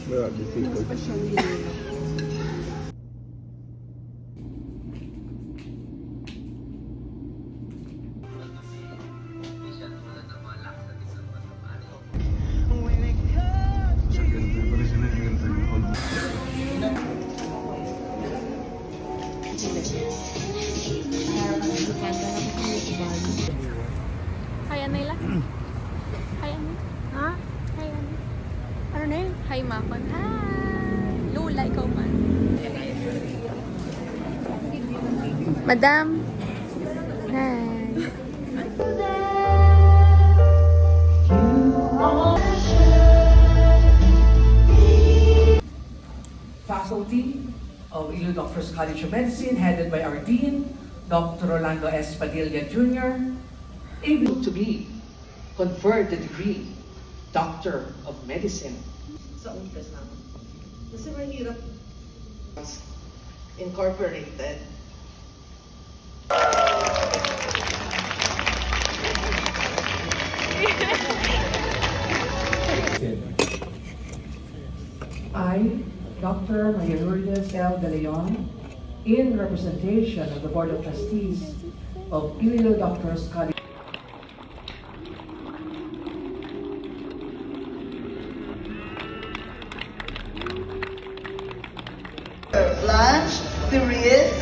Wala, difficult. Hi, Anayla. Hi, Anay. Ha? Hi, Anay. Ano na yun? Hi, Makon. Hi! Lula, ikaw man. Madam. Hi. Faculty of Iloilo Doctors College of Medicine, headed by our Dean, Dr. Rolando S. Padilla Jr., able to be conferred the degree Doctor of Medicine. Sa umpisa. Kasi mahirap incorporated. I, Dr. Maria Lourdes L. De Leon, in representation of the Board of Trustees of Iloilo Doctors College. Blanche Therese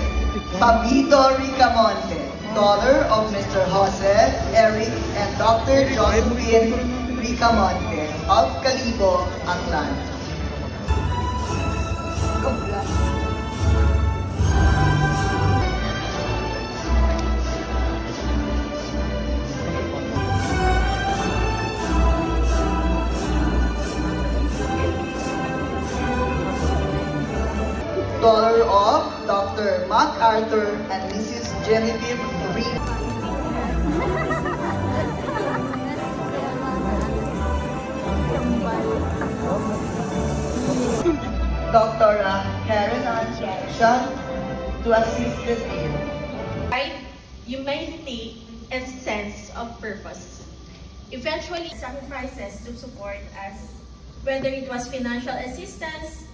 Pabito Ricamonte, daughter of Mr. Jose, Eric, and Dr. Josephine Ricamonte of Calibo, Aklan. Daughter of Dr. MacArthur and Mrs. Genevieve Reed. Dr. Karen Anshan to assist the team. Right? Humanity and sense of purpose. Eventually, sacrifices to support us, whether it was financial assistance,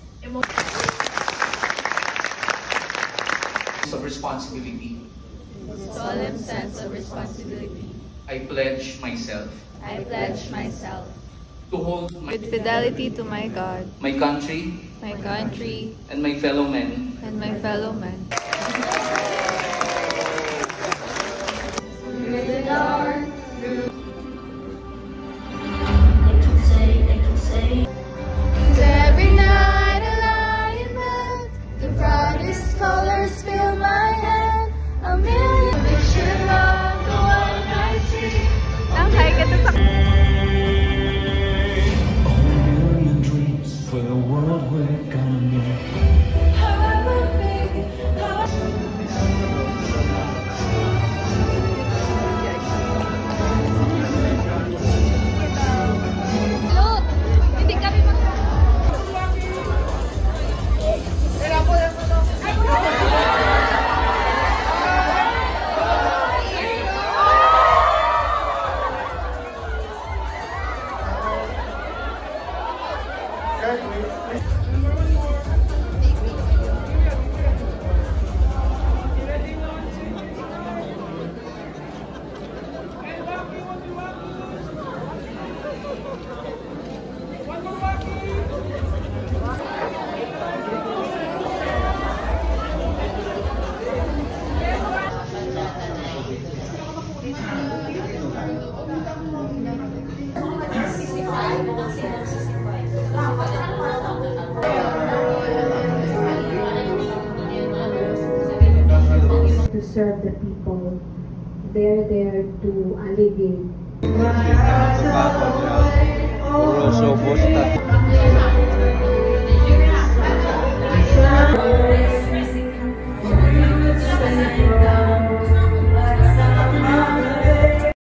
of responsibility. Solemn sense of responsibility. I pledge myself I pledge myself to hold with fidelity to my God, my country my country, and my fellow men and my fellow men. Every night I lie in bed, the brightest colors fill my head. A million vision of the one I see. Okay, get the dreams for the world we're gonna make. however big, Look, hindi kami to serve the people. They're there to alleviate